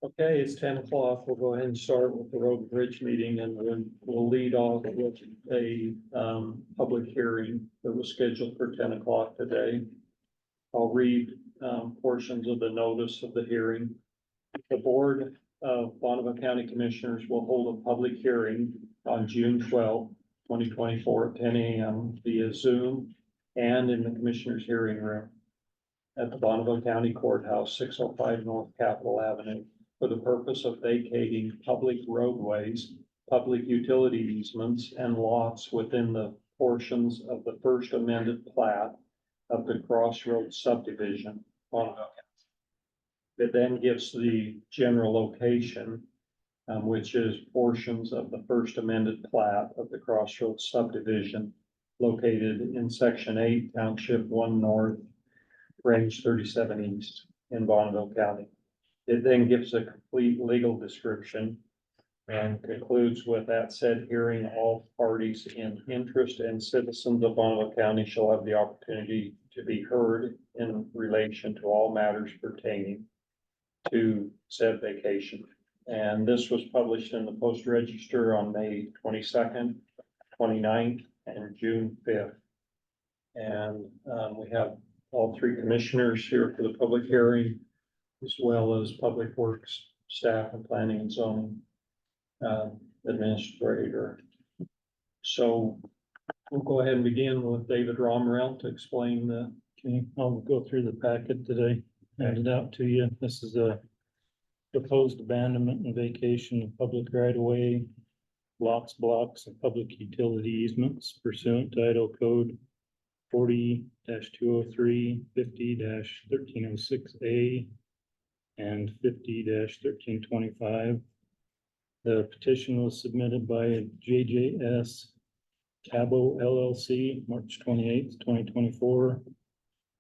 Okay, it's 10 o'clock. We'll go ahead and start with the road and bridge meeting, and we'll lead off with a public hearing that was scheduled for 10 o'clock today. I'll read portions of the notice of the hearing. The Board of Bonneville County Commissioners will hold a public hearing on June 12th, 2024 at 10 a.m. via Zoom and in the Commissioners' hearing room at the Bonneville County Courthouse, 605 North Capitol Avenue, for the purpose of vacating public roadways, public utility easements, and lots within the portions of the first amended plat of the Crossroads subdivision. It then gives the general location, which is portions of the first amended plat of the Crossroads subdivision located in Section 8, Township 1 North, Range 37 East in Bonneville County. It then gives a complete legal description and concludes with that said hearing, all parties in interest and citizens of Bonneville County shall have the opportunity to be heard in relation to all matters pertaining to said vacation. And this was published in the Post Register on May 22nd, 29th, and June 5th. And we have all three commissioners here for the public hearing, as well as Public Works staff and Planning and Zoning administrator. So we'll go ahead and begin with David Romerell to explain the. Okay, I'll go through the packet today, hand it out to you. This is a proposed abandonment and vacation of public right of way, lots, blocks, and public utility easements pursuant to Idaho Code 40-203, 50-1306A, and 50-1325. The petition was submitted by JJS Cabo LLC, March 28th, 2024,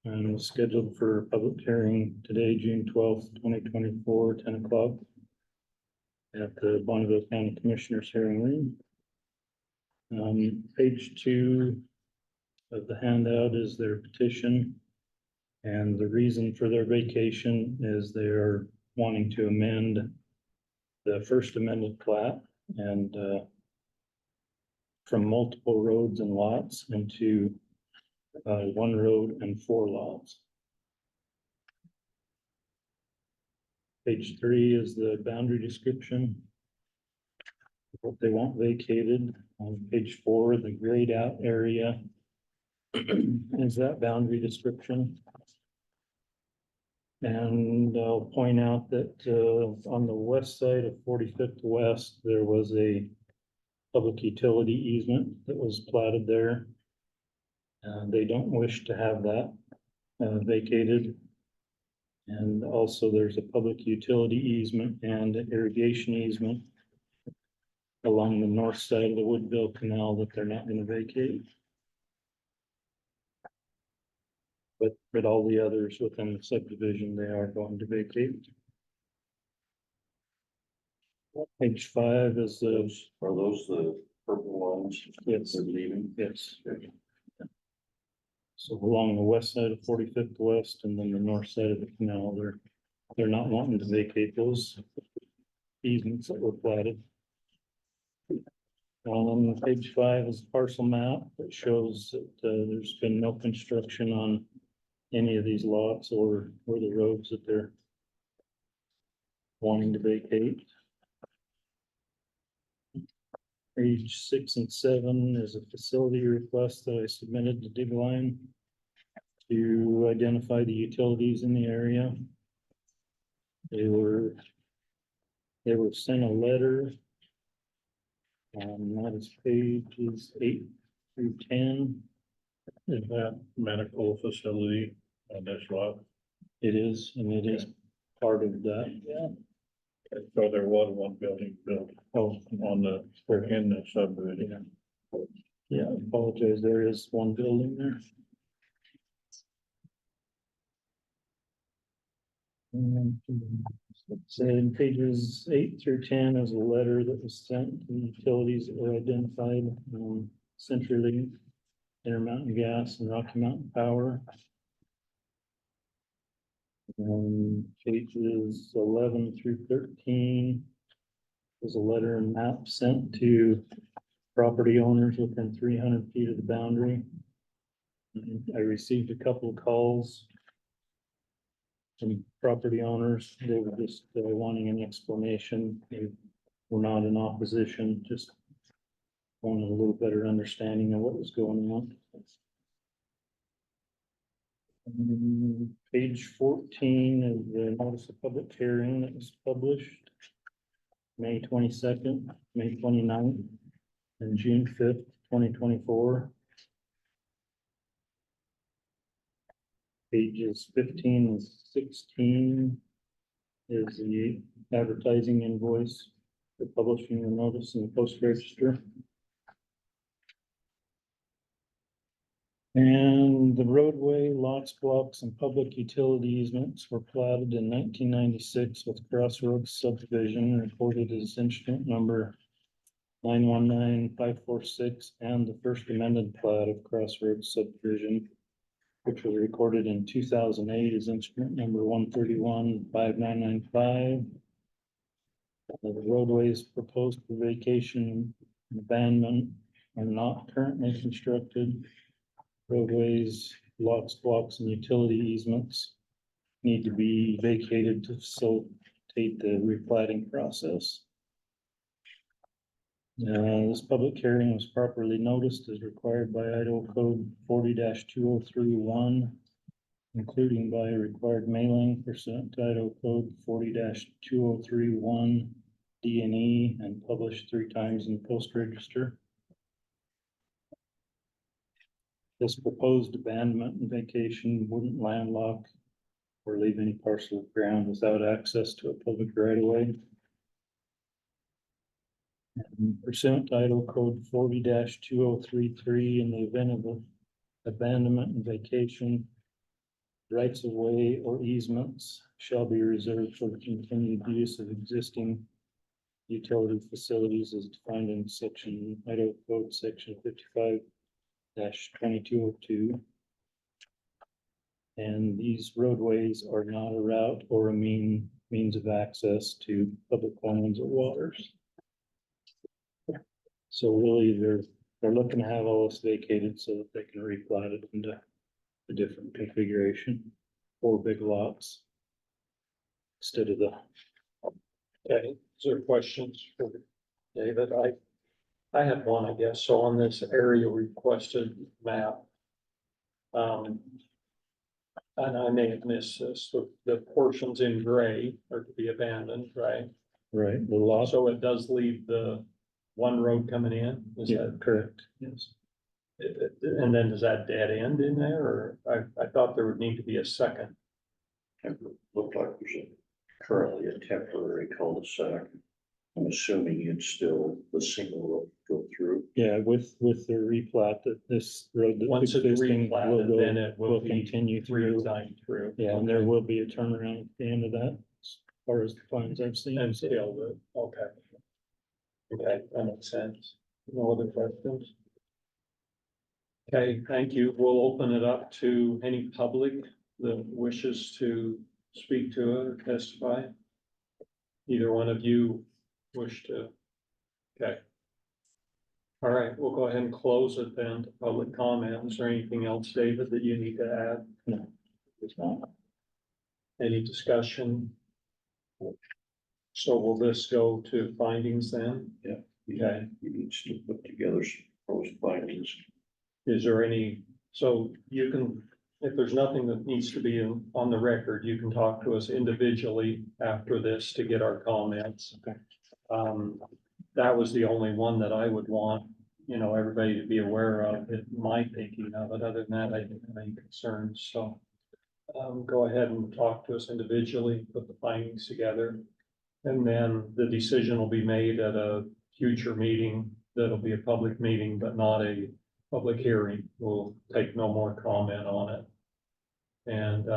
and was scheduled for public hearing today, June 12th, 2024, 10 o'clock at the Bonneville County Commissioners hearing room. Page 2 of the handout is their petition. And the reason for their vacation is they are wanting to amend the first amended plat and from multiple roads and lots into one road and 4 lots. Page 3 is the boundary description, what they want vacated. On page 4, the grayed out area is that boundary description. And I'll point out that on the west side of 45th West, there was a public utility easement that was platted there. They don't wish to have that vacated. And also there's a public utility easement and irrigation easement along the north side of the Woodville Canal that they're not going to vacate. But all the others within the subdivision, they are going to vacate. Page 5 is those. Are those the purple ones? Yes. They're leaving? Yes. So along the west side of 45th West and then the north side of the canal, they're not wanting to vacate those easements that were platted. Page 5 is a parcel map that shows that there's been no construction on any of these lots or the roads that they're wanting to vacate. Page 6 and 7 is a facility request that I submitted to Digline to identify the utilities in the area. They were sent a letter. That is pages 8 through 10. Is that medical facility on this lot? It is, and it is part of that. Yeah. So there was one building built Oh, on the, in the subdivision. yeah, I apologize. There is one building there. So in pages 8 through 10 is a letter that was sent to the utilities that were identified, CenturyLink, Intermountain Gas, and Rocky Mountain Power. Pages 11 through 13. There's a letter and map sent to property owners within 300 feet of the boundary. And I received a couple of calls from property owners. They were just wanting an explanation. They were not in opposition, just wanted a little better understanding of what was going on. Page 14 is the notice of public hearing that was published May 22nd, May 29th, and June 5th, 2024. Pages 15 and 16 is the advertising invoice for publishing the notice in the post register. And the roadway, lots, blocks, and public utility easements were platted in 1996 with Crossroads subdivision recorded as instrument number 919546 and the first amended plat of Crossroads subdivision, which was recorded in 2008 as instrument number 1315995. The roadways proposed for vacation and abandonment are not currently constructed. Roadways, lots, blocks, and utility easements need to be vacated to facilitate the replatting process. This public hearing was properly noticed as required by Idaho Code 40-2031, including by required mailing pursuant to Idaho Code 40-2031 D&E and published 3 times in the Post Register. This proposed abandonment and vacation wouldn't landlock or leave any parcel of ground without access to a public right of way. And pursuant to Idaho Code 40-2033, in the event of abandonment and vacation, rights of way or easements shall be reserved for the continued use of existing utility facilities as defined in Idaho Code section 55-2202. And these roadways are not a route or a means of access to public lands or waters. So really, they're looking to have all this vacated so that they can replat it into a different configuration, 4 big lots instead of the. Okay, is there questions for David? I had one, I guess. So on this area requested map, and I may have missed this, the portions in gray are to be abandoned, right? Right, the lot. So it does leave the one road coming in, is Yeah, that? correct, yes. And then does that dead end in there, or I thought there would need to be a second? It looked like there's currently a temporary cul-de-sac. I'm assuming it's still the single road go through. Yeah, with the replat that this road that's Once it's existing will replatted, then it will be continue through. redesigned through. Yeah, and there will be a turnaround at the end of that, as far as the plans I've seen. And still, okay. Okay, that makes sense. No other questions? Okay, thank you. We'll open it up to any public that wishes to speak to it or testify. Either one of you wish to? Okay. All right, we'll go ahead and close it then to public comment. Is there anything else, David, that you need to add? No, it's not. Any discussion? So will this go to findings then? Okay. He needs to put together some proposed findings. Is there any, so you can, if there's nothing that needs to be on the record, you can talk to us individually after this to get our comments. Okay. That was the only one that I would want, everybody to be aware of, my thinking of it. Other than that, I didn't have any concerns, so. Go ahead and talk to us individually, put the findings together. And then the decision will be made at a future meeting. That'll be a public meeting, but not a public hearing. We'll take no more comment on it. And,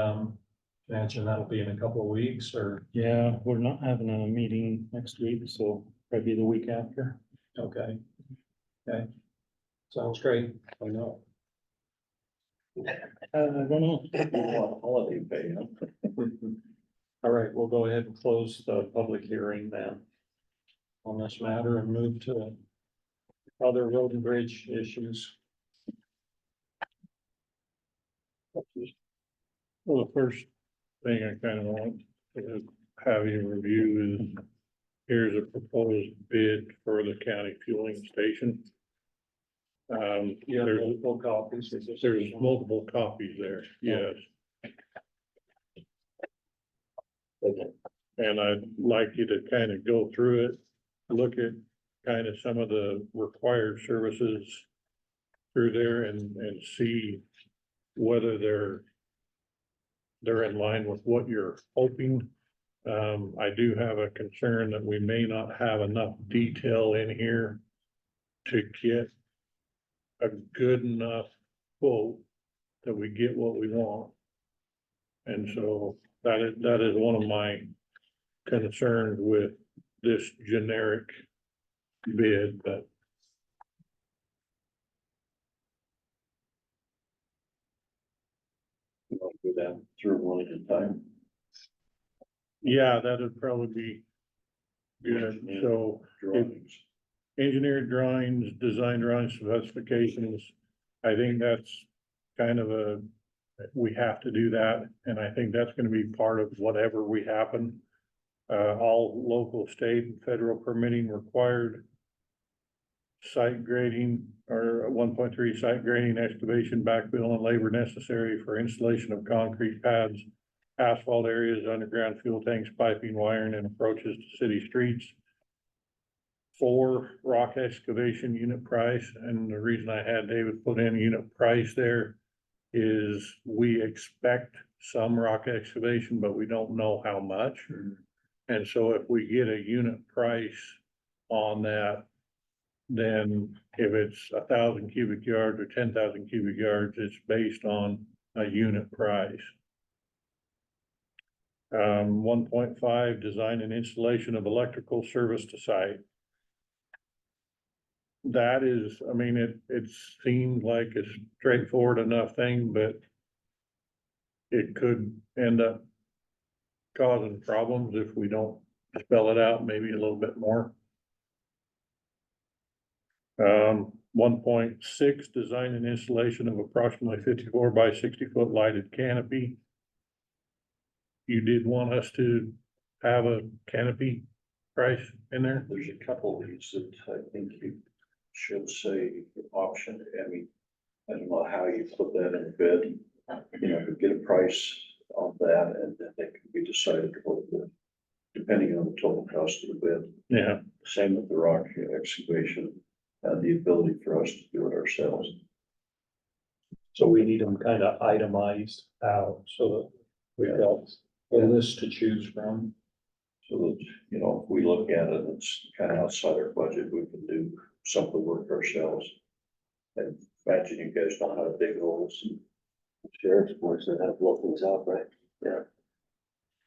imagine that'll be in a couple of weeks or. Yeah, we're not having a meeting next week, so probably the week after. Okay. Okay. Sounds great. I know. I don't know. Holiday pay, huh? All right, we'll go ahead and close the public hearing then on this matter and move to other road and bridge issues. Well, the first thing I kind of want to have you review is, here's a proposed bid for the county fueling station. Yeah, There's multiple copies. there's multiple copies there, yes. And I'd like you to kind of go through it, look at kind of some of the required services through there and see whether they're in line with what you're hoping. I do have a concern that we may not have enough detail in here to get a good enough quote that we get what we want. And so that is one of my concerns with this generic bid, but You want to go down through one at a time. yeah, that'd probably be good. So Drawings. engineered drawings, design drawings, specifications, I think that's kind of we have to do that, and I think that's gonna be part of whatever we happen. All local, state, and federal permitting required. Site grading, or 1.3 site grading, excavation, backfill, and labor necessary for installation of concrete pads, asphalt areas, underground fuel tanks, piping, wiring, and approaches to city streets. 4, rock excavation unit price, and the reason I had David put in unit price there is we expect some rock excavation, but we don't know how much. And so if we get a unit price on that, then if it's 1,000 cubic yards or 10,000 cubic yards, it's based on a unit price. 1.5, design and installation of electrical service to site. That is, I mean, it seems like a straightforward enough thing, but it could end up causing problems if we don't spell it out maybe a little bit more. 1.6, design and installation of approximately 54 by 60 foot lighted canopy. You did want us to have a canopy price in there? There's a couple of these that I think you should say option. I mean, I don't know how you put that in a bid. You know, get a price on that and then they can be decided depending on the total cost of the bid. Yeah, Same with the rock excavation and the ability for us to do it ourselves. So we need them kind of itemized out so that we've got a list to choose from. So that, you know, if we look at it, it's kind of outside our budget, we can do some of the work ourselves. And imagine you guys know how to dig holes. Sheriff's boys that have to blow things out, right? Yeah.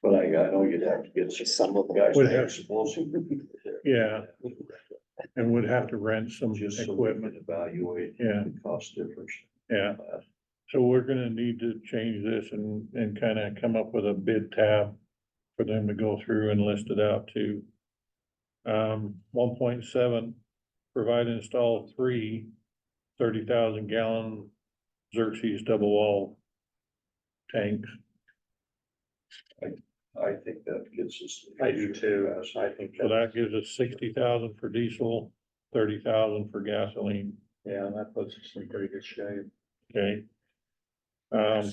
But I know you'd have to get some of the guys. Would that are have- supposed to. yeah, and would have to rent some Just so we equipment. can evaluate Yeah. the cost difference. Yeah, so we're gonna need to change this and kind of come up with a bid tab for them to go through and list it out too. 1.7, provide and install 3 30,000 gallon Xerxes double wall tanks. I think that gets us. I do too. I think So that gives us 60,000 for diesel, 30,000 for gasoline, yeah, that puts us in pretty good shape. okay?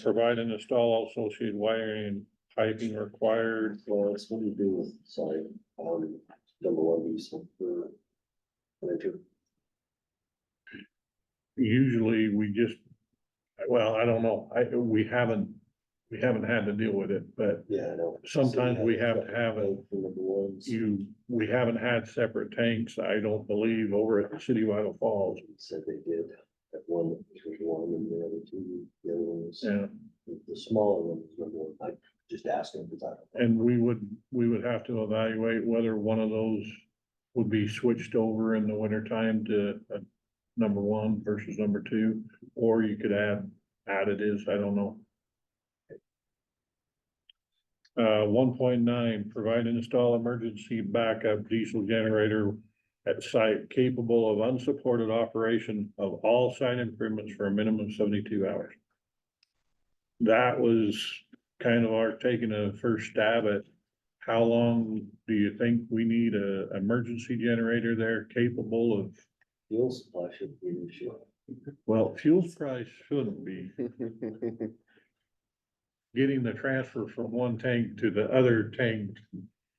Provide and install all associated wiring and piping required. Well, that's what you do with, sorry, number 1 diesel for. Usually we just, well, I don't know, we haven't had to deal with it, but Yeah, I know. sometimes we have to have it. For number 1s. We haven't had separate tanks, I don't believe, over at the city of Idaho Falls. Said they did, that one was 1 and the other 2, the other one was, Yeah, the smaller one was number 1. I just asked him because I don't. and we would have to evaluate whether one of those would be switched over in the winter time to number 1 versus number 2, or you could add added is, I don't know. 1.9, provide and install emergency backup diesel generator at site capable of unsupported operation of all site improvements for a minimum of 72 hours. That was kind of our taking a first stab at how long do you think we need a emergency generator there capable of, Fuel supply should be an issue. well, fuel price shouldn't be. Getting the transfer from one tank to the other tank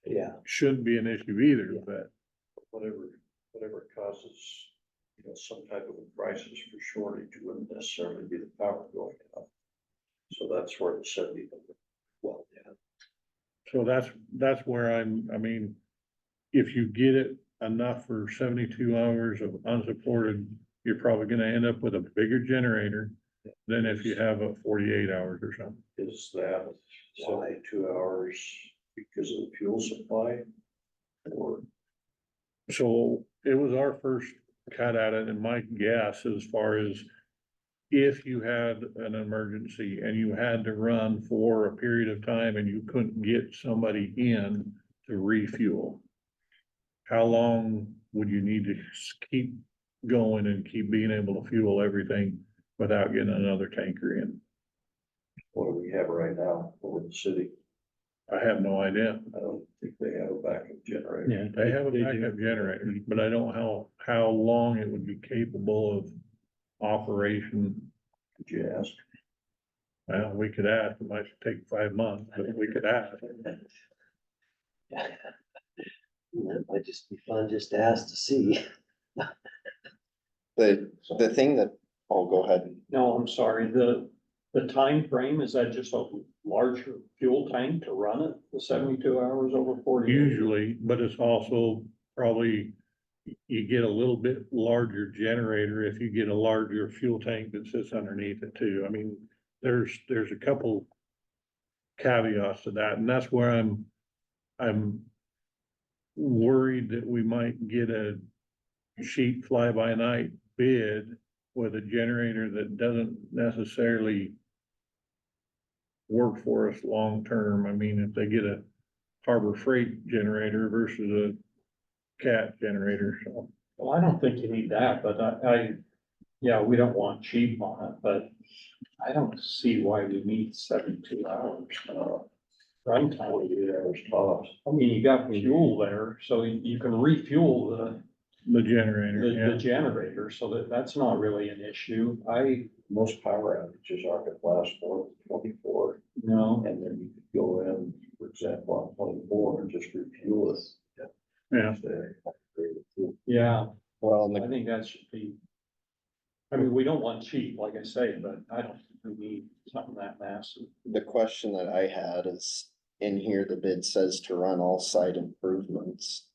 Yeah, shouldn't be an issue either, Yeah. but Whatever causes, some type of a crisis for shortage wouldn't necessarily be the power going out. So that's where the 70, well, yeah, so that's where I mean, if you get it enough for 72 hours of unsupported, you're probably gonna end up with a bigger generator than if you have a 48 hours or something. is that 72 hours because of the fuel supply? Or So it was our first cut at it, and my guess as far as if you had an emergency and you had to run for a period of time and you couldn't get somebody in to refuel, how long would you need to keep going and keep being able to fuel everything without getting another tanker in? what do we have right now over the city? I have no idea. I don't think they have a backup generator. Yeah. They have a do. backup generator, but I don't know how long it would be capable of operation. Could you ask? Well, we could ask, it might take 5 months, but we could ask. that might just be fun just to ask to see. The thing that, oh, go ahead. No, I'm sorry, the time frame is that just a larger fuel tank to run it, the 72 hours over 40? Usually, but it's also probably, you get a little bit larger generator if you get a larger fuel tank that sits underneath it too. I mean, there's a couple caveats to that, and that's where I'm worried that we might get a cheap fly-by-night bid with a generator that doesn't necessarily work for us long-term. I mean, if they get a Harbor Freight generator versus a cat generator, so. Well, I don't think you need that, but yeah, we don't want cheap on it, but I don't see why we need 72 hours. Runtime. 48 hours tops. I mean, you got fuel there, so you can refuel The generator, the yeah. generator, so that's not really an issue. Most power outages aren't gonna last more than 24, No, and then you could go in, for example, on 24 and just refuel it. Yeah. yeah, Well, and I think that should be. I mean, we don't want cheap, like I say, but I don't think we need something that massive. the question that I had is, in here, the bid says to run all site improvements.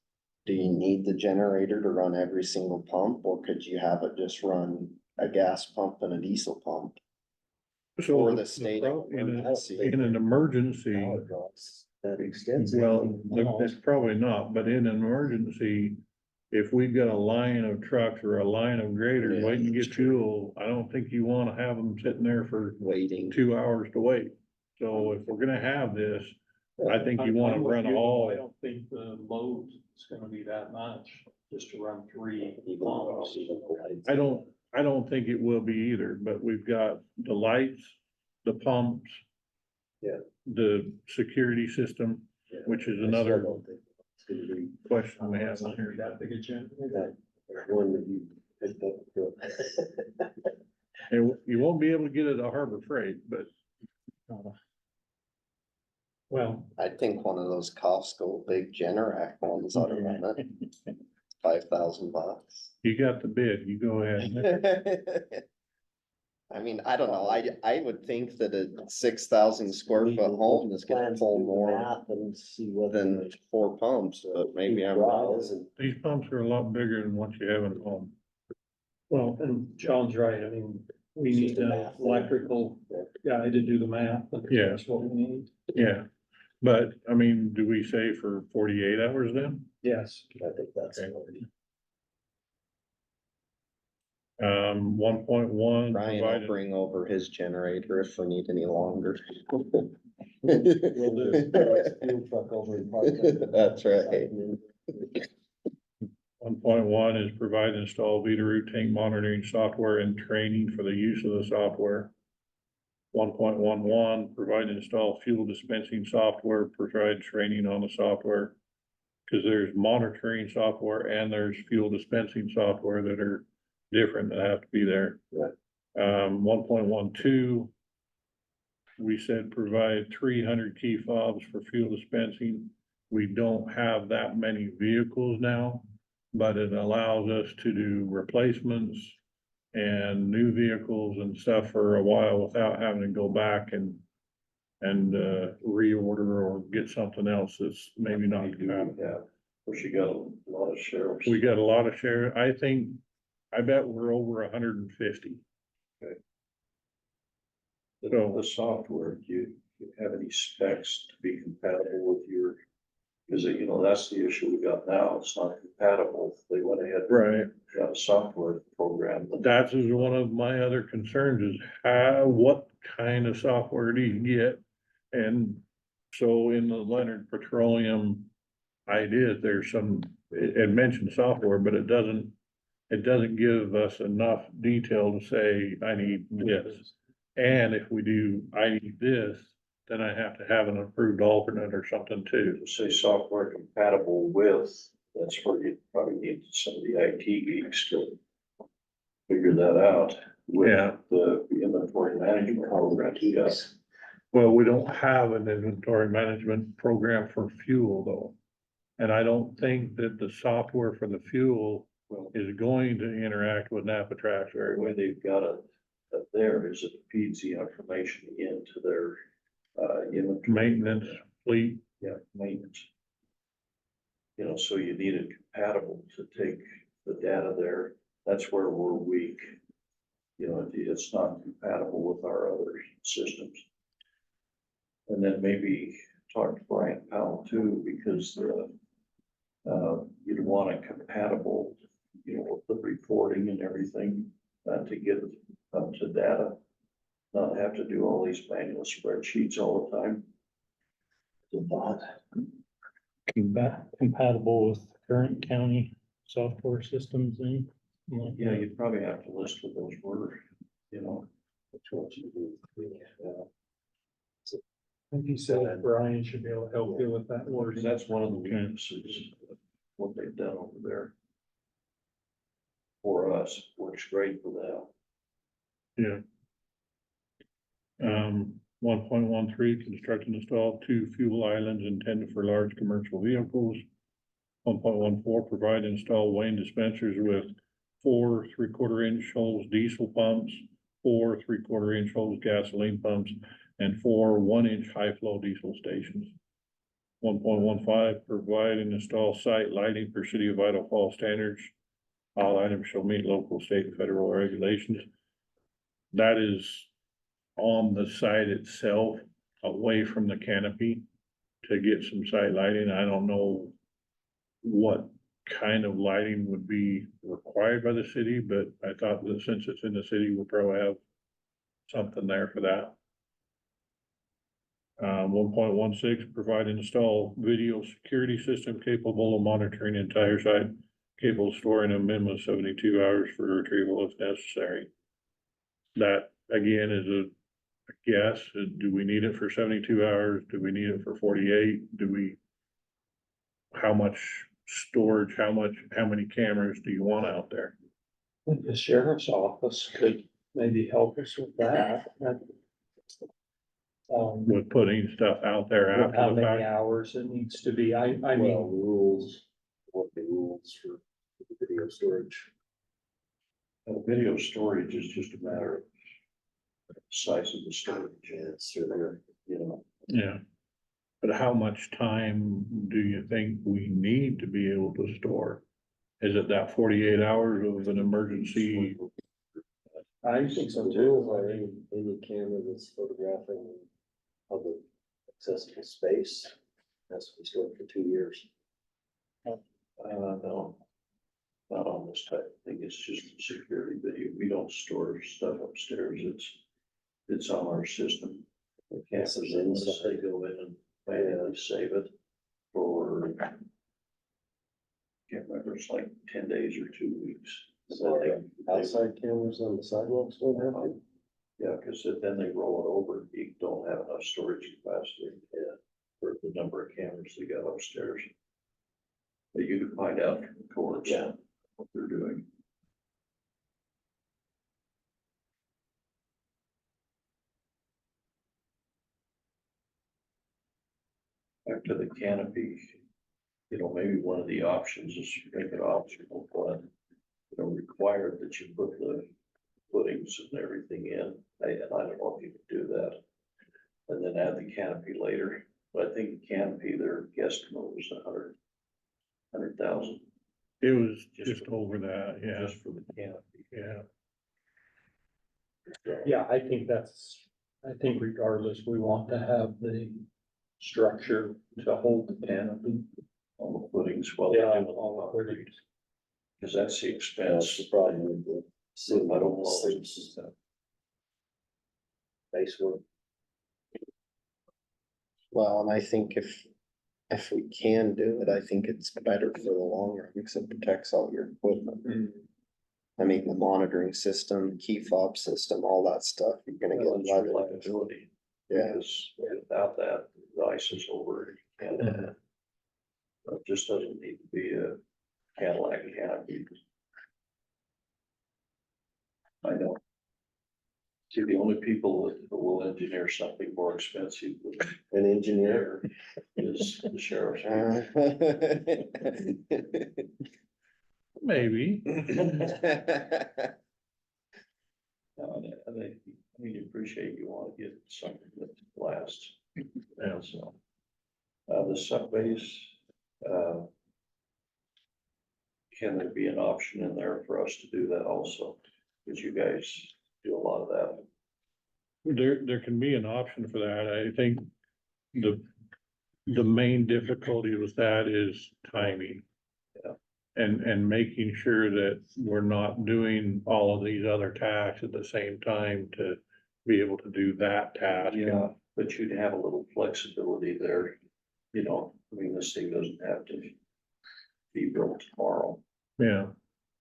Do you need the generator to run every single pump, or could you have it just run a gas pump and a diesel pump? So Or the state of in emergency. an emergency, Power drops that extensive. well, it's probably not, but in an emergency, if we've got a line of trucks or a line of graders Yeah, waiting to that's get true. fuel, I don't think you wanna have them sitting there for Waiting. 2 hours to wait. So if we're gonna have this, I think you wanna I'm with run you, though. all. I don't think the load is gonna be that much, just to run 3 Even pumps. I don't think it will be either, but we've got the lights, the pumps. Yeah. The security system, which is another It's gonna be question we have That's on not gonna be here. that big a generator. that one that you picked up. And you won't be able to get it at Harbor Freight, but Well, I think one of those Costco big Generac ones ought to run it, $5,000. you got the bid, you go ahead. I mean, I don't know, I would think that a 6,000 square foot home is gonna Plans to pull do the more math and see what than 4 pumps, but maybe I'm wrong. These pumps are a lot bigger than what you have at home. well, and John's right, I mean, we It's need just a an math thing. electrical guy to do the math. I think Yeah. That's what we need. Yeah, but I mean, do we say for 48 hours then? Yes. I think that's. Okay. 1.1. Ryan will bring over his generator if we need any longer. We'll just field truck over and park it. That's right. 1.1 is provide and install Veeder tank monitoring software and training for the use of the software. 1.11, provide and install fuel dispensing software, provide training on the software. Cause there's monitoring software and there's fuel dispensing software that are different that have to be there. Right. 1.12. We said provide 300 key fobs for fuel dispensing. We don't have that many vehicles now, but it allows us to do replacements and new vehicles and stuff for a while without having to go back and reorder or get something else that's maybe not compatible. Yeah, of course, you got a lot of sheriffs. We got a lot of share, I bet we're over 150. The software, do you have any specs to be compatible with your? Because, you know, that's the issue we got now, it's not compatible, they went ahead. Right. Got a software program. That is one of my other concerns is what kind of software do you get? And so in the Leonard Petroleum ideas, there's some, it mentions software, but it doesn't give us enough detail to say, I need this. And if we do, I need this, then I have to have an approved alternate or something too. Say software compatible with, that's where you probably need some of the IT geeks to figure that out. Yeah. With the inventory management program, yes. Well, we don't have an inventory management program for fuel though. And I don't think that the software for the fuel is going to interact with Napa Trax very The well. way they've got it there is it feeds the information into their, inventory. Maintenance, fleet, Yeah, maintenance. You know, so you need it compatible to take the data there. That's where we're weak. You know, it's not compatible with our other systems. And then maybe talk to Brian Powell too, because you'd want it compatible, you know, with the reporting and everything, to get it up to data. Not have to do all these manual spreadsheets all the time. It's a thought. Compatible with current county software systems and. like Yeah, that. you'd probably have to list what those were, you know. Which ones you do. I think he said Brian should be able to help you with that wording. That's one of the weaknesses, of what they've done over there. For us, works great for them. yeah. 1.13, construct and install 2 fuel islands intended for large commercial vehicles. 1.14, provide and install Wayne dispensers with 4 3/4 inch holes diesel pumps, 4 3/4 inch holes gasoline pumps, and 4 1-inch high flow diesel stations. 1.15, provide and install site lighting for City of Idaho Falls standards. All items shall meet local, state, and federal regulations. That is on the site itself, away from the canopy, to get some site lighting. I don't know what kind of lighting would be required by the city, but I thought that since it's in the city, we'll probably have something there for that. 1.16, provide and install video security system capable of monitoring entire site, capable of storing a minimum of 72 hours for retrieval if necessary. That again is a guess. Do we need it for 72 hours? Do we need it for 48? How much storage, how many cameras do you want out there? I think the sheriff's office could maybe help us with that. With putting stuff out there How after the many fact? hours it needs to be, I Well, mean, rules, what the rules for the video storage. Video storage is just a matter of size of the storage. It's or You know, Yeah. But how much time do you think we need to be able to store? Is it that 48 hours of an emergency? I think so The rules too. are any camera that's photographing public accessible space has to be stored for 2 years. no. Not on this type of thing, it's just security video, we don't store stuff upstairs, it's on our system. The cameras, unless they go in and manually save it for, can't remember, it's like 10 days or 2 weeks. So outside cameras on the sidewalks don't have to? Yeah, because then they roll it over, you don't have enough storage capacity, for the number of cameras they got upstairs. But you can find out from the courts. Yeah. What they're doing. Back to the canopy, maybe one of the options is make it optional, but require that you put the footings and everything in. And I don't know if you could do that. And then add the canopy later, but I think the canopy, their guesstimate was 100,000. It was just over that, yeah, Just for the canopy. yeah. Yeah, I think regardless, we want to have the structure to hold the canopy. On the footings, well, Yeah, they do all the concrete, footings. because that's the That's expense. the problem with the city I don't walls, know. base work. Well, and I think if we can do it, I think it's better for the long run because it protects all your equipment. I mean, the monitoring system, key fob system, all that stuff, you're gonna Well, get it's weather. reliability, Yeah, because without that, the ice is over. And it just doesn't need to be a Cadillac canopy. I know. See, the only people that will engineer something more expensive than An engineer, is the sheriff's. Maybe. I mean, appreciate you want to get something that lasts. Yeah. So, the subbase, can there be an option in there for us to do that also? Because you guys do a lot of that. There can be an option for that. I think the main difficulty with that is timing. Yeah. And making sure that we're not doing all of these other tasks at the same time to be able to do that task. Yeah, but you'd have a little flexibility there, I mean, this thing doesn't have to be built tomorrow. Yeah,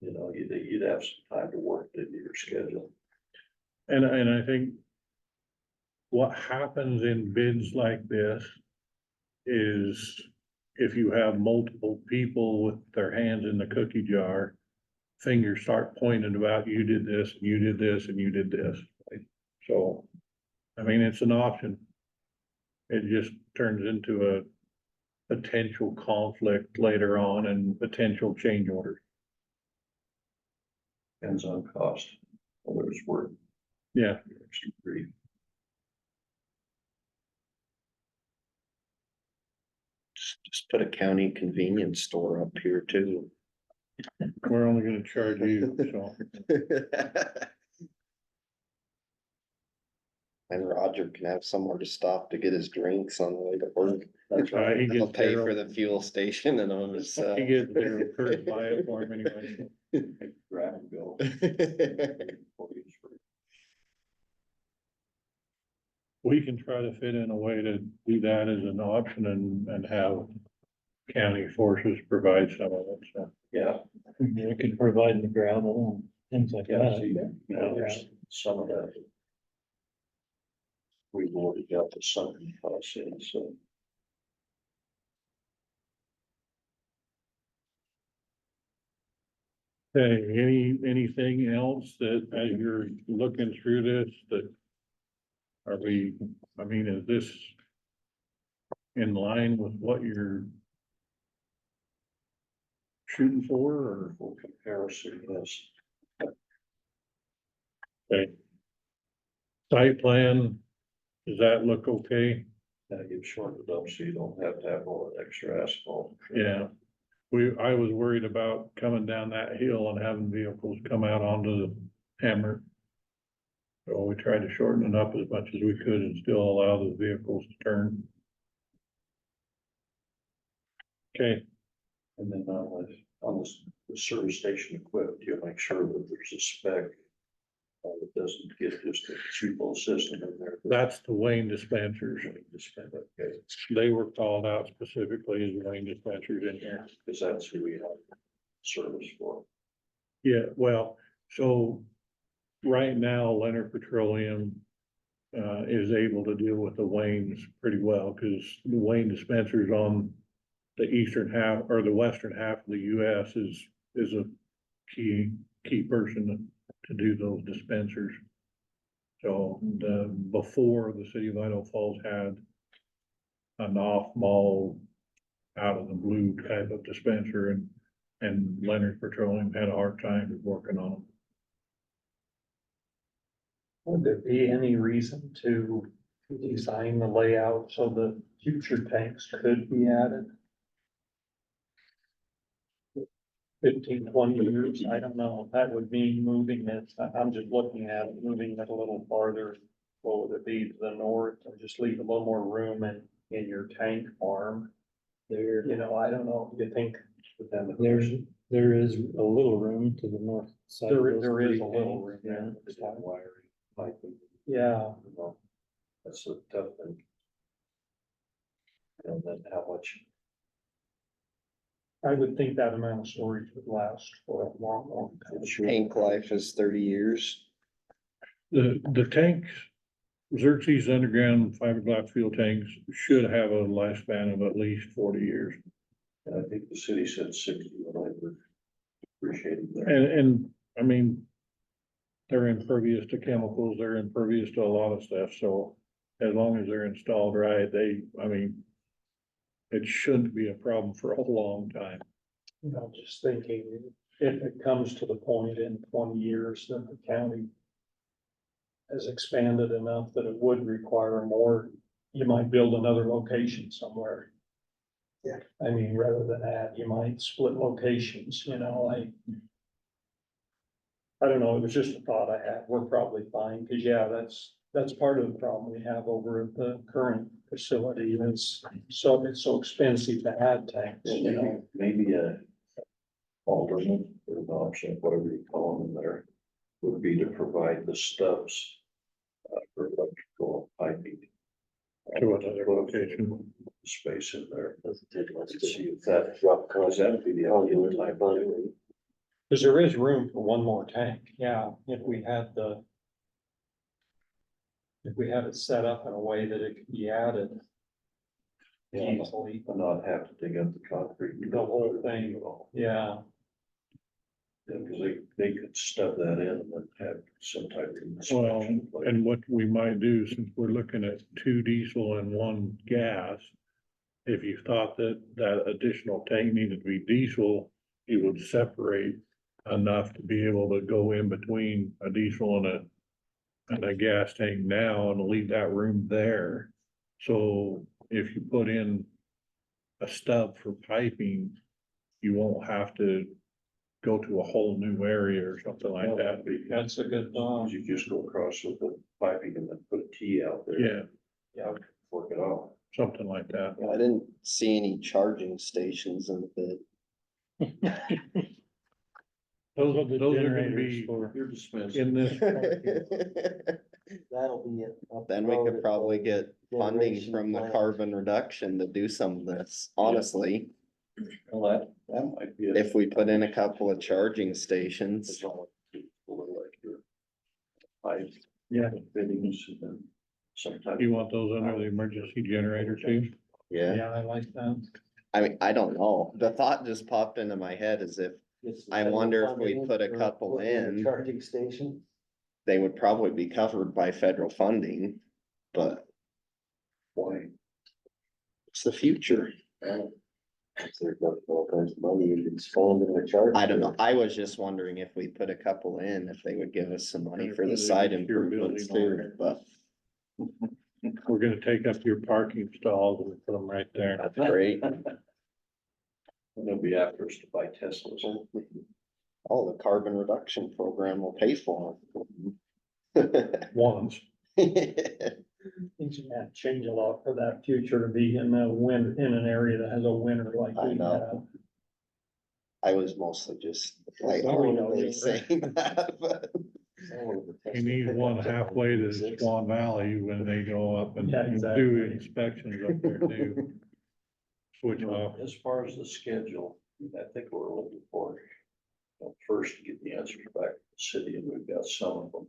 You'd have some time to work into your schedule. and I think what happens in bids like this is if you have multiple people with their hands in the cookie jar, fingers start pointing about you did this, and you did this, and you did this. Right? So, I mean, it's an option. It just turns into a potential conflict later on and potential change orders. Depends on cost, whether it's worth Yeah, extra grief. just put a county convenience store up here too. we're only gonna charge you, so. And Roger can have somewhere to stop to get his drinks on the way to work. That's right. He He'll gets pay zero, for the fuel station and on his. he gets zero, Kurt buy it for him anyway. Grab and go. We can try to fit in a way to do that as an option and have county forces provide some of it, so. Yeah, We can provide the gravel and things like yeah, that. see, there's some of that. We've already got the sunken costs in, so. Hey, anything else that as you're looking through this, that I mean, is this in line with what you're shooting for, or? For comparison, yes, Okay. Site plan, does that look okay? now you've shortened it up so you don't have to have all that extra asphalt. Yeah. I was worried about coming down that hill and having vehicles come out onto the hammer. So we tried to shorten it up as much as we could and still allow the vehicles to turn. Okay, And then the service station equipment, you make sure that there's a spec. That doesn't get just a cheap old system in there. That's the Wayne dispensers. Okay, They were called out specifically as Wayne dispensers in here. because that's who we have service for. Yeah, well, so right now Leonard Petroleum is able to deal with the Waynes pretty well, because the Wayne dispensers on the eastern half or the western half of the US is a key person to do those dispensers. So before the city of Idaho Falls had an off-mall out of the blue type of dispenser, and Leonard Petroleum had a hard time working on them. Would there be any reason to design the layout so the future tanks could be added? 15, 20 years, I don't know, that would mean moving it, I'm just looking at it, moving it a little farther. What would it be, to the north, or just leave a little more room in your tank farm? There, you know, I don't know, you think. There is a little room to the north side. of those There is three a little tanks. room Yeah. there. It's not wiring, piping, Yeah, you know, that's a tough thing. And then how much, I would think that amount of storage would last for a long, long time. Tank life is 30 years. The tanks, Xerxes underground fiberglass fuel tanks should have a lifespan of at least 40 years. and I think the city said 60 when I would appreciate it there. And I mean, they're impervious to chemicals, they're impervious to a lot of stuff, so as long as they're installed right, I mean, it shouldn't be a problem for a long time. You know, just thinking, if it comes to the point in 20 years that the county has expanded enough that it would require more, you might build another location somewhere. Yeah. I mean, rather than add, you might split locations, you know, I don't know, it was just a thought I had, we're probably fine, because yeah, that's part of the problem we have over at the current facility, it's so expensive to add tanks, you know. Maybe a alternate or an option, whatever you call them in there, would be to provide the stubs for electrical piping. To another location. Space in there. Doesn't take much To to see if that, drop cause that'd be the ideal type of thing. Because there is room for one more tank, yeah, if we had it set up in a way that it could be added Yeah. easily, And not have to dig up the concrete. The whole thing. yeah. Yeah, cause they could stub that in and then have some type of. Well, inspection place. and what we might do, since we're looking at 2 diesel and 1 gas, if you thought that additional tank needed to be diesel, you would separate enough to be able to go in between a diesel and a gas tank now and leave that room there. So if you put in a stub for piping, you won't have to go to a whole new area or something like that. That's a good thought. You just go across with the piping and then put a T out there. Yeah, Yeah, Work it off. something like that. I didn't see any charging stations in the bid. Those are the Those are gonna generators be for. You're dispensed. in this. That'll be it. up Then the we road could at probably the get funding generation from the plant. carbon reduction to do some of this, honestly. Well, that might be. If we put in a couple of charging stations. Like your pipe. Yeah. Fittings and then sometimes. You want those under the emergency generator too? Yeah, yeah, I like that. I mean, I don't know. The thought just popped into my head as if Gets the I federal wonder if we funding put a for couple putting a in. Charging station. they would probably be covered by federal funding, but Why? it's the future. There's all kinds of money you can spend in a charge. I don't know. I was just wondering if we put a couple in, if they would give us some money for the side improvements too, but We're gonna take up your parking stalls and put them right there. that's great. And they'll be after us to buy Teslas. Oh, the carbon reduction program will pay for it. Once. Things are gonna change a lot for that future to be in a in an area that has a winter like I we know. have. I was mostly just like, Oh, we know only you. saying that, but. You need one halfway to Swan Valley when they go up and Yeah, do exactly. inspections up there too. Switch off. As far as the schedule, I think we're looking for, first to get the answers back to the city, and we've got some of them.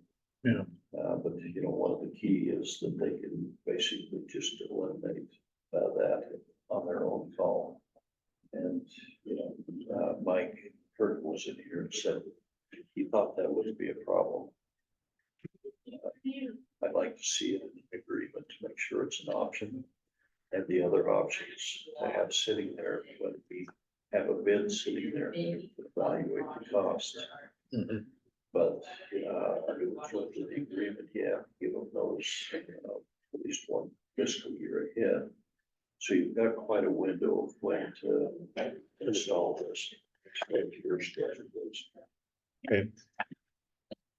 But one of the key is that they can basically just eliminate that on their own call. And, Mike Kurt was in here and said he thought that would be a problem. I'd like to see it in an agreement to make sure it's an option. And the other options to have sitting there, when we have a bid sitting there to evaluate the cost. But, under the terms of the agreement, give them those, at least one fiscal year ahead. So you've got quite a window of when to install this. If your schedule is. Okay.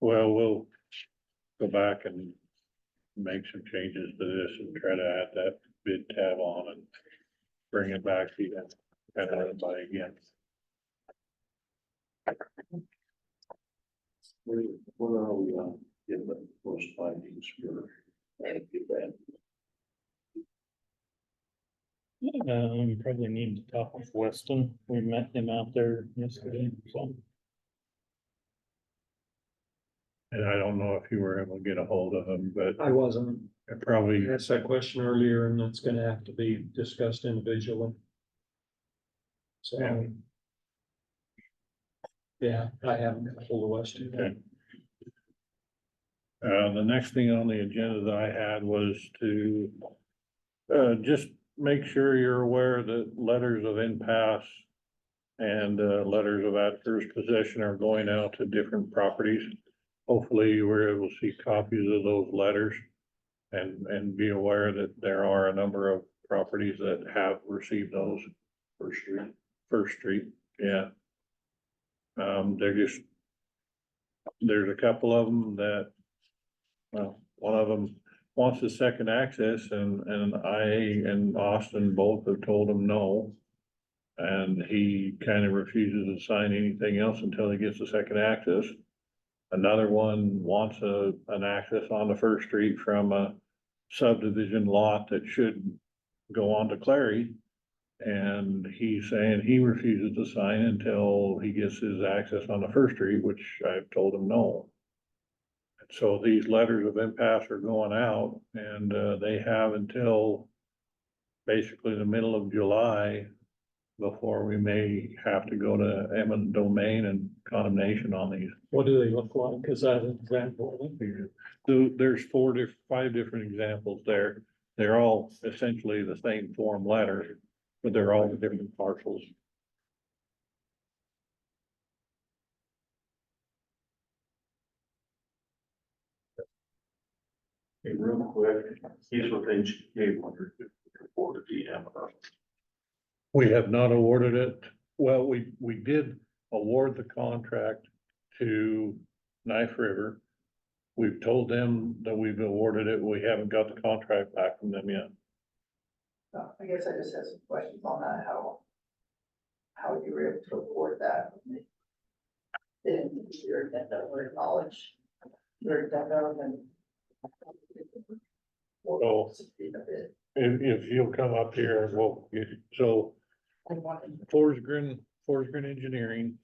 Well, we'll go back and make some changes to this and try to add that bid tab on and bring it back to you and kind of everybody again. Where are we on getting those findings for event? Probably need to talk with Weston. We met him out there yesterday, so. And I don't know if you were able to get a hold of them, but I wasn't, I probably, I asked that question earlier, and it's gonna have to be discussed individually. So. Yeah. Yeah, I haven't got a hold of Weston yet. Okay. The next thing on the agenda that I had was to just make sure you're aware that letters of impasse and letters of adverse possession are going out to different properties. Hopefully you were able to see copies of those letters and be aware that there are a number of properties that have received those. First Street, yeah. There's a couple of them that, well, one of them wants a second access and I and Austin both have told him no. And he kind of refuses to sign anything else until he gets the second access. Another one wants an access on the First Street from a subdivision lot that should go on to Clary. And he's saying he refuses to sign until he gets his access on the First Street, which I've told him no. And so these letters of impasse are going out and they have until basically the middle of July before we may have to go to eminent domain and condemnation on these. What do they look like? Is that an example? There's 5 different examples there. They're all essentially the same form letter, but they're all different parcels. Hey, real quick, he's with HK, wonder if report to DM. We have not awarded it. Well, we did award the contract to Knife River. We've told them that we've awarded it. We haven't got the contract back from them yet. I guess I just have some questions on that, how you were able to afford that. Didn't your addendum or acknowledge your addendum and. Oh. If you'll come up here, so Forsgren Engineering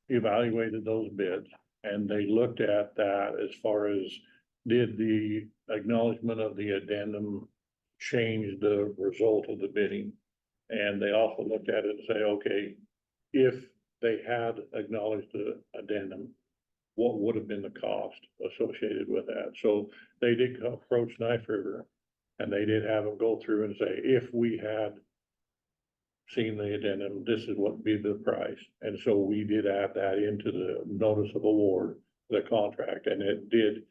evaluated those bids and they looked at that as far as did the acknowledgement of the addendum change the result of the bidding? And they also looked at it and say, okay, if they had acknowledged the addendum, what would have been the cost associated with that? So they did approach Knife River and they did have them go through and say, if we had seen the addendum, this is what would be the price. And so we did add that into the notice of award, the contract, and it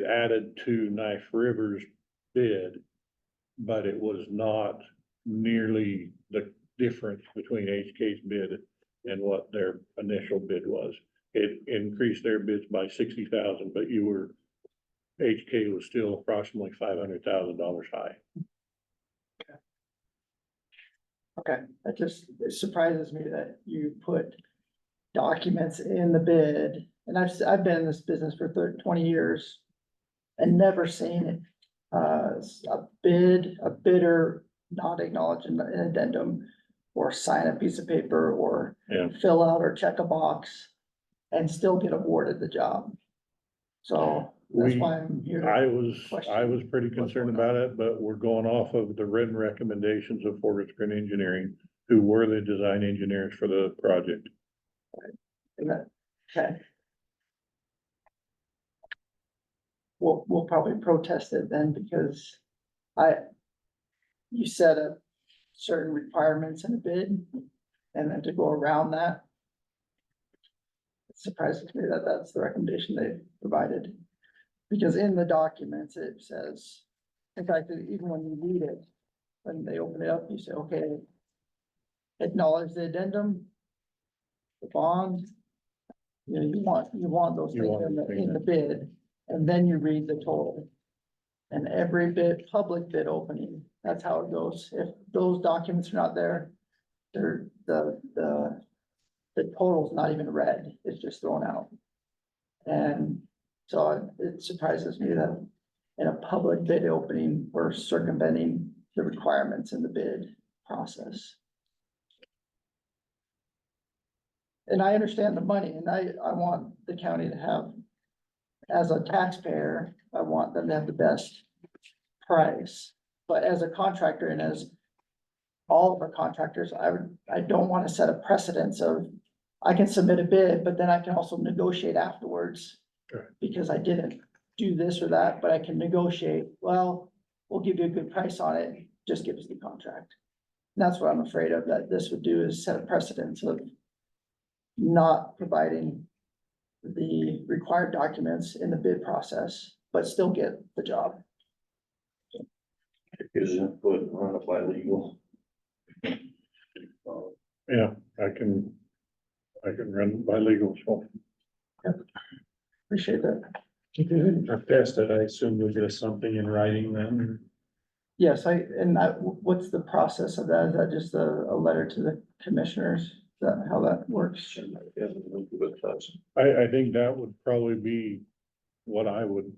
added to Knife River's bid, but it was not nearly the difference between HK's bid and what their initial bid was. It increased their bids by 60,000, but HK was still approximately $500,000 high. Okay, it surprises me that you put documents in the bid, and I've been in this business for 20 years and never seen it. A bidder not acknowledge an addendum or sign a piece of paper or Yeah. fill out or check a box and still get awarded the job. So that's We- why I'm here. to- I was pretty what's concerned going on. about it, but we're going off of the written recommendations of Forest Green Engineering, who were the design engineers for the project. Okay. We'll probably protest it then because you set a certain requirements in a bid and then to go around that. It surprises me that that's the recommendation they provided. Because in the documents, it says, in fact, even when you read it, when they open it up, you say, okay, acknowledge the addendum, the bond. You know, you want those You things want in the, everything in the bid, and then you read the total. And every bid, public bid opening, that's how it goes. If those documents are not there, the total's not even read, it's just thrown out. And so it surprises me that in a public bid opening, we're circumventing the requirements in the bid process. And I understand the money, and I want the county to have, as a taxpayer, I want them to have the best price. But as a contractor and as all of our contractors, I don't want to set a precedence of, I can submit a bid, but then I can also negotiate afterwards. Sure. Because I didn't do this or that, but I can negotiate, well, we'll give you a good price on it, just give us the contract. And that's what I'm afraid of, that this would do, is set a precedence of not providing the required documents in the bid process, but still get the job. His input and run it by legal. Yeah, I can run by legal, so. Appreciate that. I've tested, I assume you'll get us something in writing then. Yes, what's the process of that? Is that just a letter to the commissioners? Is that how that works? I think that would probably be what I would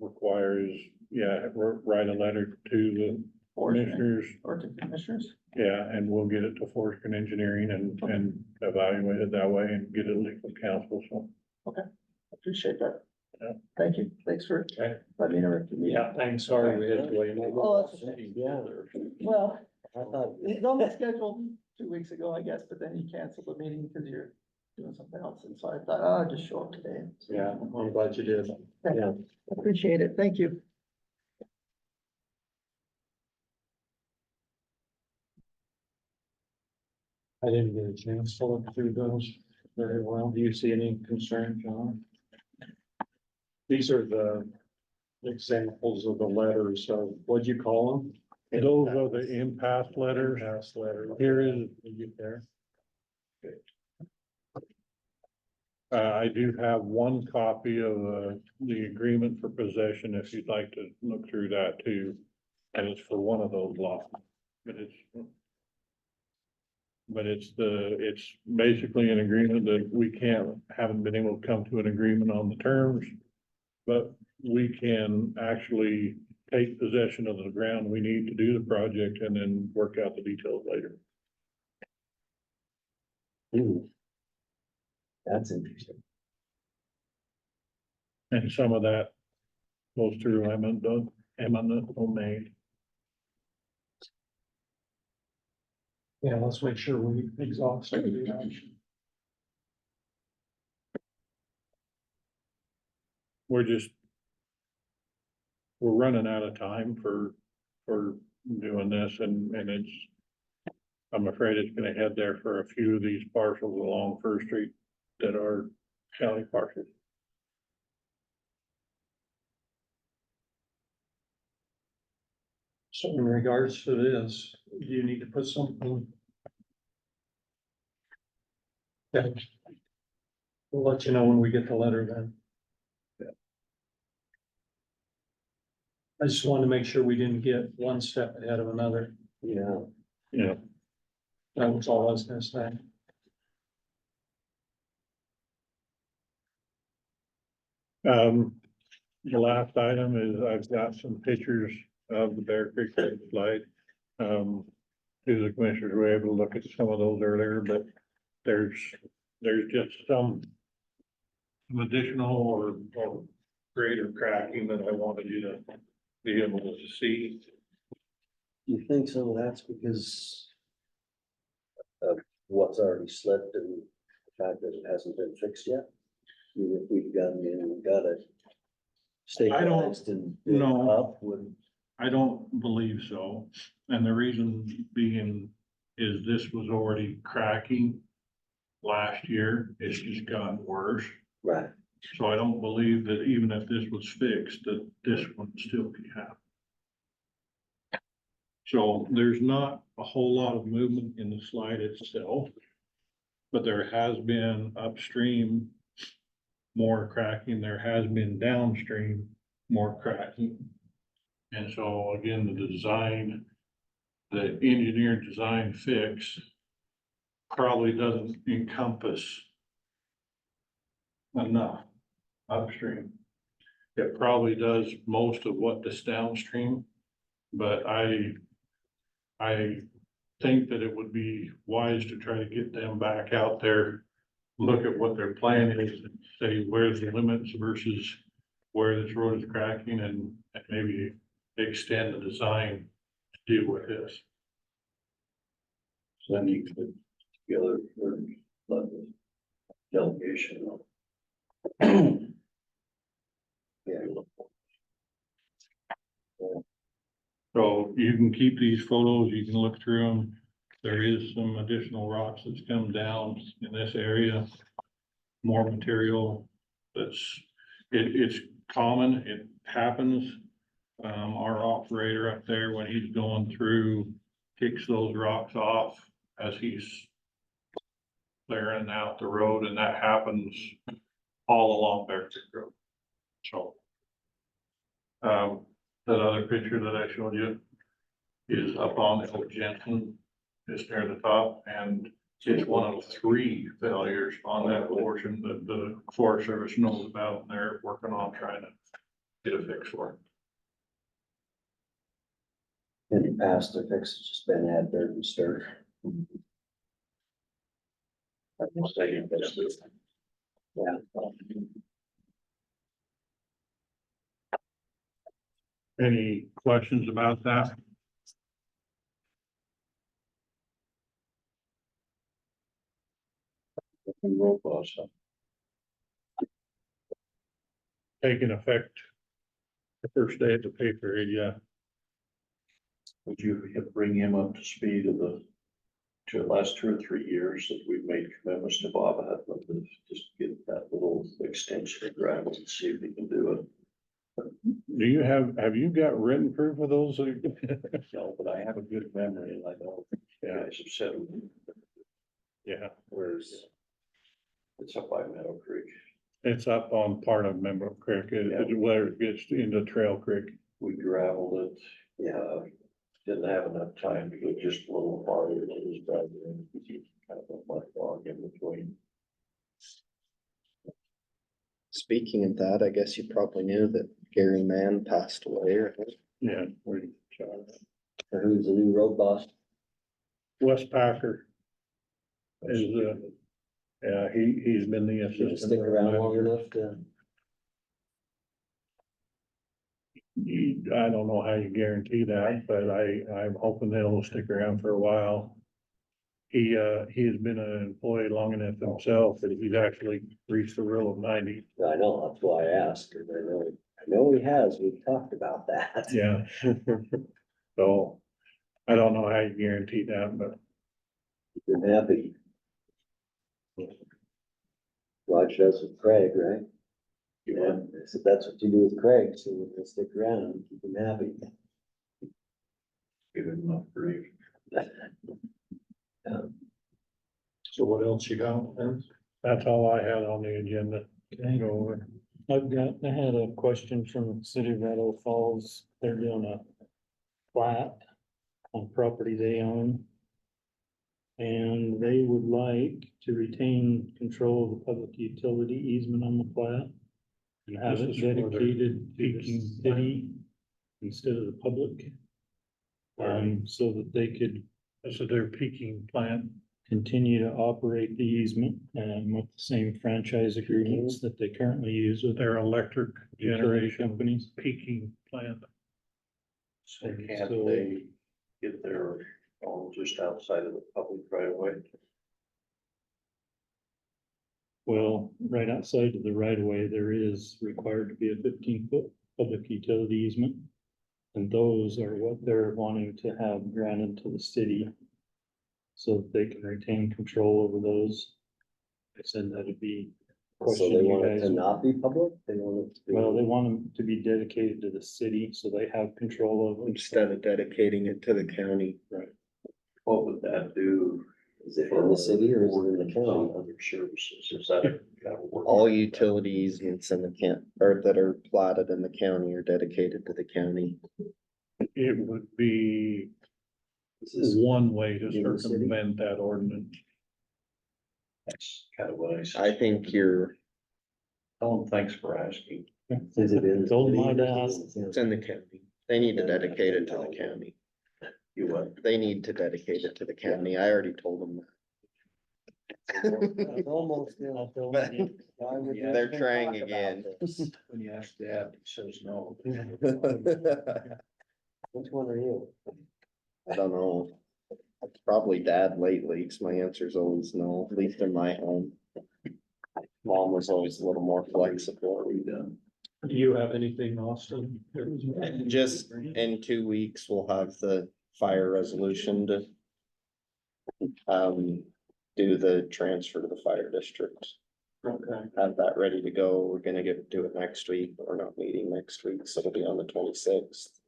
require is, yeah, write a letter to the commissioners. Or to commissioners? Yeah, and we'll get it to Forest Green Engineering and evaluate it that way and get it legal counsel, so. Appreciate that. Yeah. Thank you. Thanks for Okay. letting me interrupt you. Yeah, thanks, sorry we had to wait. Oh, that's okay. Yeah, Well, I thought, it was only scheduled 2 weeks ago, I guess, but then you canceled the meeting because you're doing something else. And so I thought, oh, I'll just show up today. Yeah, I'm glad you did. yeah, Appreciate it. Thank you. I didn't get a chance to look through those very well. Do you see any concern, John? These are the examples of the letters of, what'd you call them? Those are the impasse letters. Impasse letter. Here is, You get there. I do have one copy of, the agreement for possession, if you'd like to look through that too. And it's for one of those lots, but it's basically an agreement that haven't been able to come to an agreement on the terms. But we can actually take possession of the ground we need to do the project and then work out the details later. ooh. That's interesting. And some of that goes through eminent domain. Yeah, let's make sure we exhaust the option. We're running out of time for doing this and I'm afraid it's gonna head there for a few of these parcels along First Street that are county parcels. So in regards to this, do you need to put something? Okay. We'll let you know when we get the letter then. I just wanted to make sure we didn't get one step ahead of another. Yeah, Yeah, That was all I was gonna say. The last item is I've got some pictures of the Bear Creek slide. The commissioners were able to look at some of those earlier, but there's just some additional or greater cracking that I wanted you to be able to see. You think some of that's because of what's already slipped and the fact that it hasn't been fixed yet? I mean, if we've gotten in and got it stabilized and built no. up, would, I don't believe so, and the reason being is this was already cracking last year, it's just gotten worse. right, So I don't believe that even if this was fixed, that this one still be happening. So there's not a whole lot of movement in the slide itself. But there has been upstream more cracking, there has been downstream more cracking. And so again, the engineered design fix probably doesn't encompass enough upstream. It probably does most of what this downstream, but I think that it would be wise to try to get them back out there, look at what their plan is, and say, where's the limits versus where this road is cracking, and maybe extend the design to deal with this. So then you could together for the delegation. yeah, So you can keep these photos, you can look through them. There is some additional rocks that's come down in this area. More material it's common, it happens. Our operator up there, when he's going through, kicks those rocks off as he's clearing out the road, and that happens all along Bear Creek Road. So that other picture that I showed you is up on Oak Jensen, just near the top, and it's one of 3 failures on that portion that the Forest Service knows about, and they're working on trying to get a fix for it. in the past, the fix has just been add dirt and stir. Yeah. Any questions about that? Robust. Taking effect the first day of the pay period, yeah. Would you bring him up to speed of to the last 2 or 3 years that we've made commitments to Bob Hutland to just get that little extension of gravel and see if he can do it? Do you have you got written proof of those? No, but I have a good memory and I know you guys have said, Yeah, Where's, it's up by Meadow Creek. it's up on part of Memo Creek, where it gets into Trail Creek. We gravelled it. yeah, Didn't have enough time to go just a little farther than his brother and kind of a mud log in between. Speaking of that, I guess you probably knew that Gary Mann passed away, right? Yeah, or who's the new road boss? Wes Packer is yeah, he's been the Gonna assistant. stick around long enough to, I don't know how you guarantee that, but I'm hoping they'll stick around for a while. He's been an employee long enough himself that he's actually reached the rule of 90. I know, that's why I asked, cause I know he has, we've talked about that. Yeah. So I don't know how you guarantee that, but Been happy. Roger does with Craig, right? Yeah, I said, that's what you do with Craig, so we're gonna stick around and keep him happy. Give him enough grief. So what else you got then? that's all I had on the agenda. Okay. Go over. I had a question from the city of Idaho Falls. They're doing a plat on property they own. And they would like to retain control of the public utility easement on the plat. and have it This is for their dedicated to the peaking city instead of the public. So that they could This is their peaking plant. continue to operate the easement, with the same franchise agreements that they currently use with Their electric utility generation companies. peaking plant. So can't So- they get their own just outside of the public right away? Well, right outside of the right of way, there is required to be a 15-foot public utility easement. And those are what they're wanting to have granted to the city. So that they can retain control over those. I said that'd be. a So question they you want it guys to would- not be public? They want it to be. Well, they want them to be dedicated to the city, so they have control of them. Instead of dedicating it to the county. What would that do? Is it in the city or is it in the county? Other services, is that kind of work? All utility easements in the or that are platted in the county are dedicated to the county. It would be Is this- one way to In the city? circumvent that ordinance. That's kind of what I said. I think you're, Tell them thanks for asking. Is it in? the Told them city I'd or is ask. it in the it's in the county. They need to dedicate it to the county. You what? They need to dedicate it to the county. I already told them county? It's almost, you know, that. why would you They're even trying talk about again. this? When you ask Dad, he says no. Which one are you? I don't know. Probably dad lately, 'cause my answer's always no, at least in my home. Mom was always a little more flexible. Are we done? Do you have anything, Austin? Just in 2 weeks, we'll have the fire resolution to do the transfer to the fire district. Okay, Have that ready to go. We're gonna do it next week. We're not meeting next week, so it'll be on the 26th.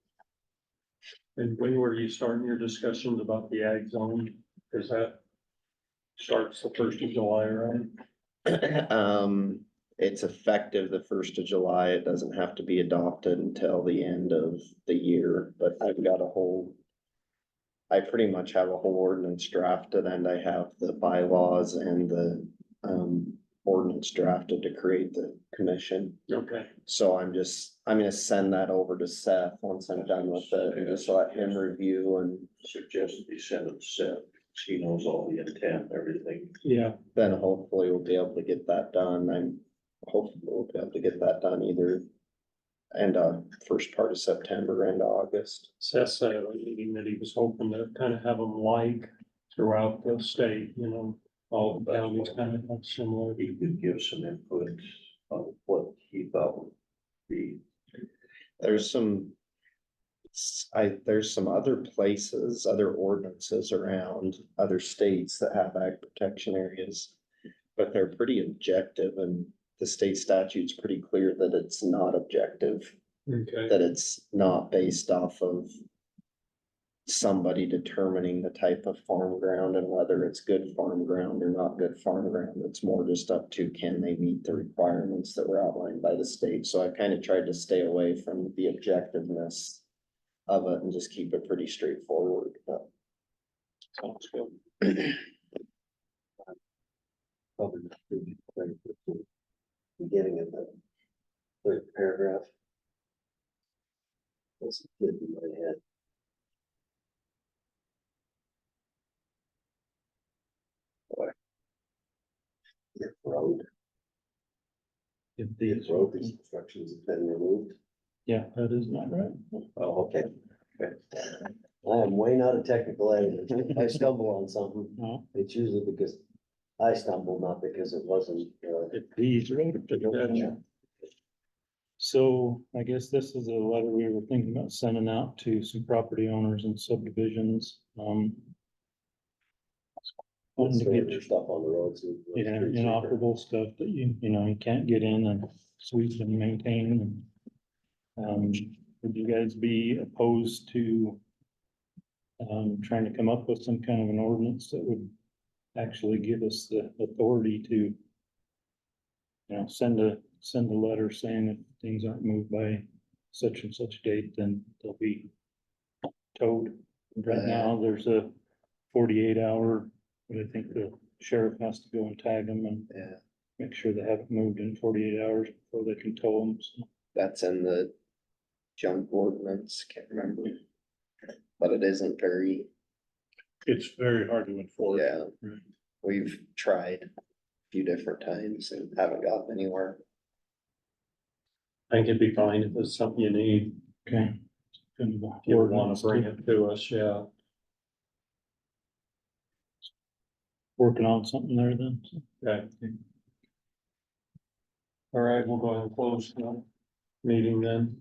and when were you starting your discussions about the ag zone? Cause that starts the 1st of July, right? It's effective the 1st of July. It doesn't have to be adopted until the end of the year, but I've got I pretty much have a whole ordinance drafted and I have the bylaws and the, ordinance drafted to create the commission. Okay, So I'm gonna send that over to Seth once I'm done with it and just let him review and Suggest you send it to Seth, 'cause he knows all the intent, everything. yeah, then hopefully we'll be able to get that done. Hopefully we'll be able to get that done either first part of September and August. Seth said at a meeting that he was hoping to kind of have them like throughout the state, you know, all the counties kind of have similar. He could give some input on what he thought would be. There's some other places, other ordinances around other states that have ag protection areas. But they're pretty objective and the state statute's pretty clear that it's not objective, Okay, that it's not based off of somebody determining the type of farm ground and whether it's good farm ground or not good farm ground. It's more just up to can they meet the requirements that were outlined by the state. So I kind of tried to stay away from the objectiveness of it and just keep it pretty straightforward. But sounds good. Probably not really clear with the beginning of the third paragraph. That's good in my head. If road, If if road restrictions have been removed. Yeah, that is not right. Oh, okay. I am way not a technical editor. I stumble on something. No, It's usually because I stumble, not because it wasn't, if these road protection. So I guess this is a letter we were thinking about sending out to some property owners and subdivisions, wanting to storing get, your stuff on the roads. yeah, inoperable stuff that you can't get in and sweep and maintain. Would you guys be opposed to trying to come up with some kind of an ordinance that would actually give us the authority to send a letter saying if things aren't moved by such and such date, then they'll be towed. Right now, there's a 48 hour, but I think the sheriff has to go and tag them and yeah, make sure they haven't moved in 48 hours before they can tow them. So That's in the junk ordinance, can't remember. But it isn't very, It's very hard to enforce. yeah, we've tried a few different times and haven't gotten anywhere. I think it'd be fine if it's something you need, Okay. if you want to bring it to us, yeah. Working on something there then. Okay. All right, we'll go ahead and close the meeting then.